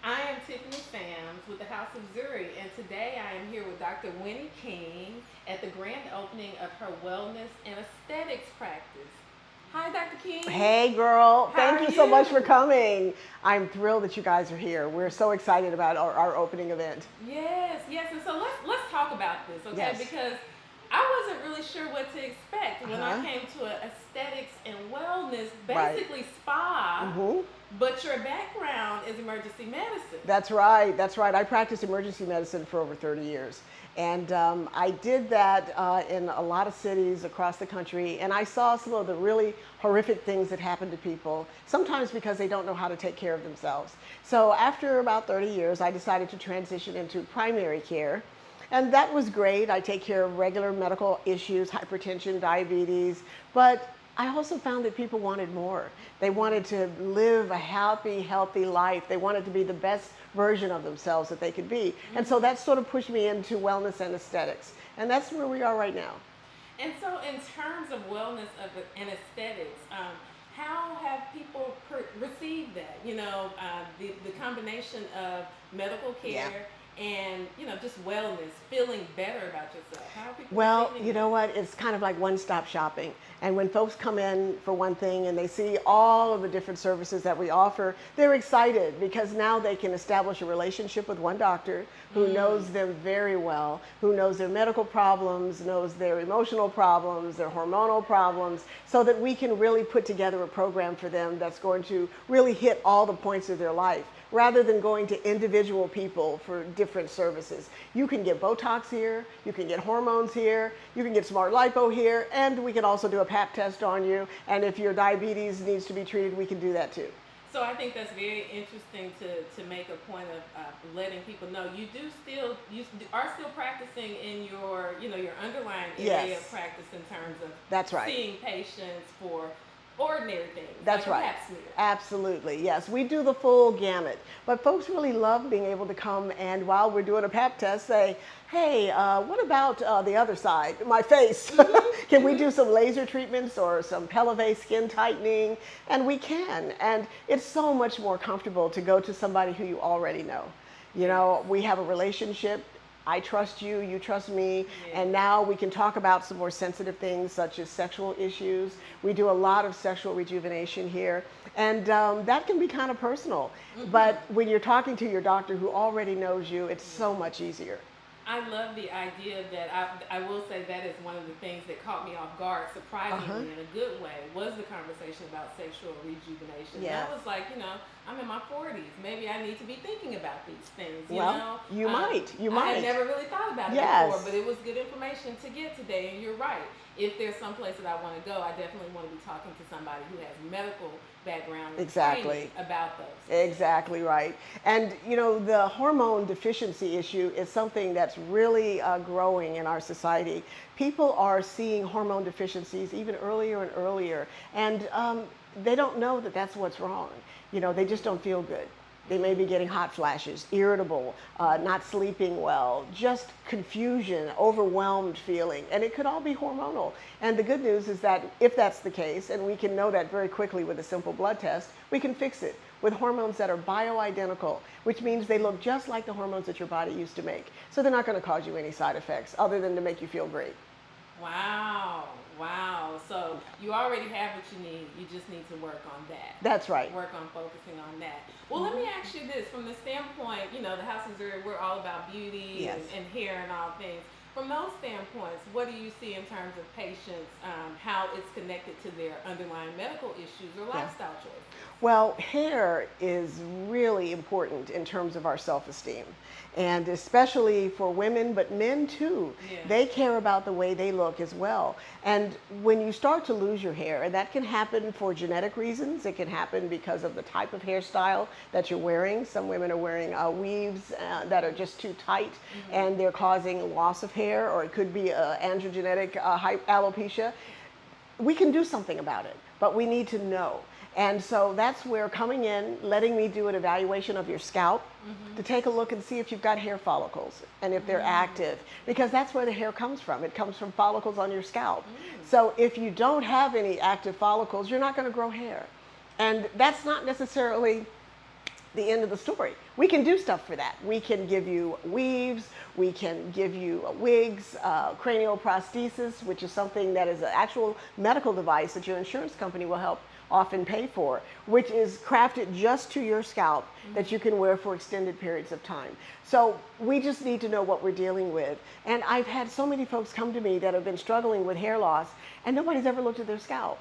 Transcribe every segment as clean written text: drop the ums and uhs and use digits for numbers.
I am Tiffany Sams with the House of Zuri, and today I am here with Dr. Winnie King at the grand opening of her wellness and aesthetics practice. Hi, Dr. King. Hey girl, How thank are you so much for you? coming. I'm thrilled that you guys are here. We're so excited about our opening event. Yes, yes, and so let's talk about this, okay? Yes. Because I wasn't really sure what to expect when I Uh-huh. came to a aesthetics and wellness, Right. basically spa, hmm but your background is emergency medicine. That's right. That's right. I practiced emergency medicine for over 30 years. And I did that in a lot of cities across the country. And I saw some of the really horrific things that happen to people, sometimes because they don't know how to take care of themselves. So after about 30 years, I decided to transition into primary care. And that was great. I take care of regular medical issues, hypertension, diabetes, but I also found that people wanted more. They wanted to live a happy, healthy life. They wanted to be the best version of themselves that they could be. And so that sort of pushed me into wellness and aesthetics. And that's where we are right now. And so, in terms of wellness and aesthetics, how have people received that? The combination of medical Yeah. care and just wellness, feeling better about yourself. How are people Well, receiving you know that? what? It's kind of like one-stop shopping. And when folks come in for one thing and they see all of the different services that we offer, they're excited because now they can establish a relationship with one doctor who knows them very well, who knows their medical problems, knows their emotional problems, their hormonal problems, so that we can really put together a program for them that's going to really hit all the points of their life rather than going to individual people for different services. You can get Botox here, you can get hormones here, you can get smart lipo here, and we can also do a pap test on you. And if your diabetes needs to be treated, we can do that too. So I think that's very interesting to make a point of letting people know are still practicing in your underlying area of Yes, practice in terms of that's right. seeing patients for ordinary things like That's a right. pap smear. Absolutely. Yes, we do the full gamut. But folks really love being able to come and while we're doing a pap test say, hey, what about the other side, my face? Can we do some laser treatments or some Pellevé skin tightening? And we can. And it's so much more comfortable to go to somebody who you already know. You know, we have a relationship. I trust you, you trust me, Yeah. and now we can talk about some more sensitive things such as sexual issues. We do a lot of sexual rejuvenation here, and that can be kind of personal. But when you're talking to your doctor who already knows you, it's so much easier. I love the idea that I will say that is one of the things that caught me off guard, Uh-huh. surprisingly in a good way, was the conversation about sexual rejuvenation. And I Yes. was like, I'm in my 40s. Maybe I need to be thinking about these things, Well, you might. You I had might. never really thought about it Yes. before, but it was good information to get today. And you're right. If there's some place that I want to go, I definitely want to be talking to somebody who has medical background and Exactly. training about those. Exactly right. And you know, the hormone deficiency issue is something that's really growing in our society. People are seeing hormone deficiencies even earlier and earlier, and they don't know that that's what's wrong. You know, they just don't feel good. They may be getting hot flashes, irritable, not sleeping well, just confusion, overwhelmed feeling, and it could all be hormonal. And the good news is that if that's the case, and we can know that very quickly with a simple blood test, we can fix it with hormones that are bioidentical, which means they look just like the hormones that your body used to make. So they're not going to cause you any side effects other than to make you feel great. Wow, wow. So you already have what you need. You just need to work on that. That's right. Work on focusing on that. Well, let me ask you this from the standpoint, the House of Zuri, we're all about beauty Yes. and hair and all things. From those standpoints, what do you see in terms of patients, how it's connected to their underlying medical issues or Yeah. lifestyle choices? Well, hair is really important in terms of our self-esteem, and especially for women, but men too. Yeah. They care about the way they look as well. And when you start to lose your hair, and that can happen for genetic reasons, it can happen because of the type of hairstyle that you're wearing. Some women are wearing weaves that are just too tight, and they're causing loss of hair, or it could be androgenetic alopecia. We can do something about it, but we need to know. And so that's where coming in, letting me do an evaluation of your scalp to take a look and see if you've got hair follicles and if they're active, because that's where the hair comes from. It comes from follicles on your scalp. So if you don't have any active follicles, you're not going to grow hair. And that's not necessarily the end of the story. We can do stuff for that. We can give you weaves, we can give you wigs, cranioprosthesis, which is something that is an actual medical device that your insurance company will help often pay for, which is crafted just to your scalp that you can wear for extended periods of time. So we just need to know what we're dealing with. And I've had so many folks come to me that have been struggling with hair loss, and nobody's ever looked at their scalp.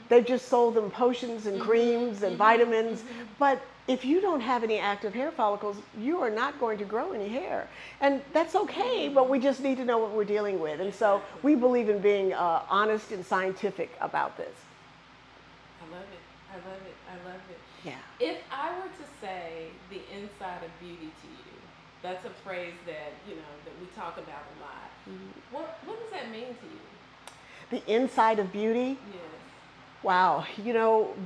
They've just sold them potions and creams and vitamins. But if you don't have any active hair follicles, you are not going to grow any hair. And that's okay, but we just need to know what we're dealing with. And so we believe in being honest and scientific about this. I love it. I love it. I love it. Yeah. If I were to say the inside of beauty to you, that's a phrase that, that we talk about a lot. What does that mean to you? The inside of beauty? Yes. Wow.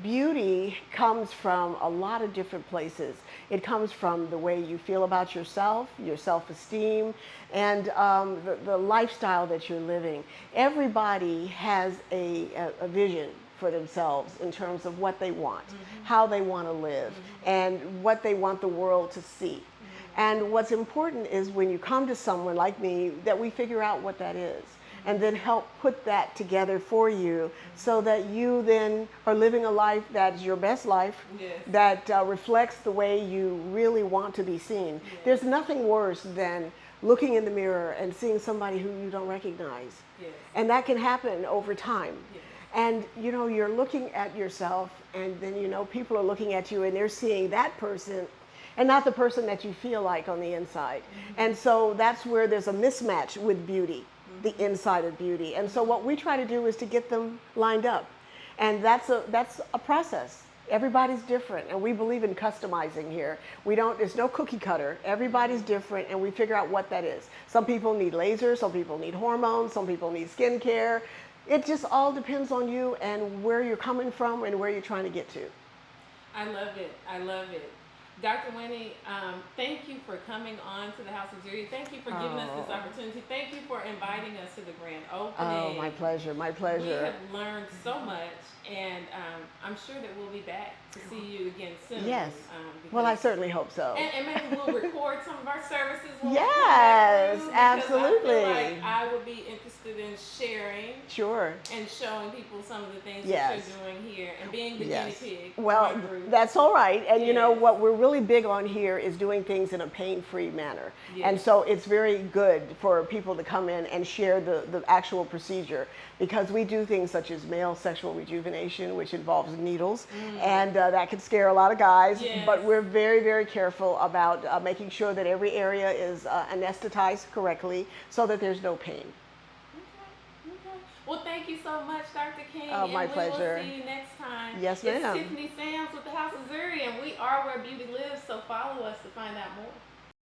Beauty comes from a lot of different places. It comes from the way you feel about yourself, your self-esteem, and the lifestyle that you're living. Everybody has a vision for themselves in terms of what they want, how they want to live, and what they want the world to see. And what's important is when you come to someone like me, that we figure out what that is and then help put that together for you so that you then are living a life that's your best life, that reflects the way you really want to be seen. There's nothing worse than looking in the mirror and seeing somebody who you don't recognize. And that can happen over time. And you're looking at yourself, and then people are looking at you and they're seeing that person and not the person that you feel like on the inside. And so that's where there's a mismatch with beauty, the inside of beauty. And so what we try to do is to get them lined up. And that's a process. Everybody's different, and we believe in customizing here. There's no cookie cutter. Everybody's different, and we figure out what that is. Some people need laser, some people need hormones, some people need skincare. It just all depends on you and where you're coming from and where you're trying to get to. I love it. I love it. Dr. Winnie, thank you for coming on to the House of Zuri. Thank you for giving us this opportunity. Thank you for inviting us to the grand opening. Oh, my pleasure, my pleasure. We have learned so much, and I'm sure that we'll be back to see you again soon. Yes. Well, I certainly hope so. And maybe we'll record some of our services. Yes, absolutely. I feel like I would be interested in sharing. Sure. And showing people some of the things that you're doing here and being the guinea pig. Well, that's all right. And what we're really big on here is doing things in a pain-free manner. And so it's very good for people to come in and share the actual procedure, because we do things such as male sexual rejuvenation, which involves needles, and that can scare a lot of guys, but we're very, very careful about making sure that every area is anesthetized correctly so that there's no pain. Well, thank you so much, Dr. King. Oh, my pleasure. And we will see you next time. Yes, ma'am. It's Tiffany Sams with the House of Zuri, and we are where beauty lives, so follow us to find out more.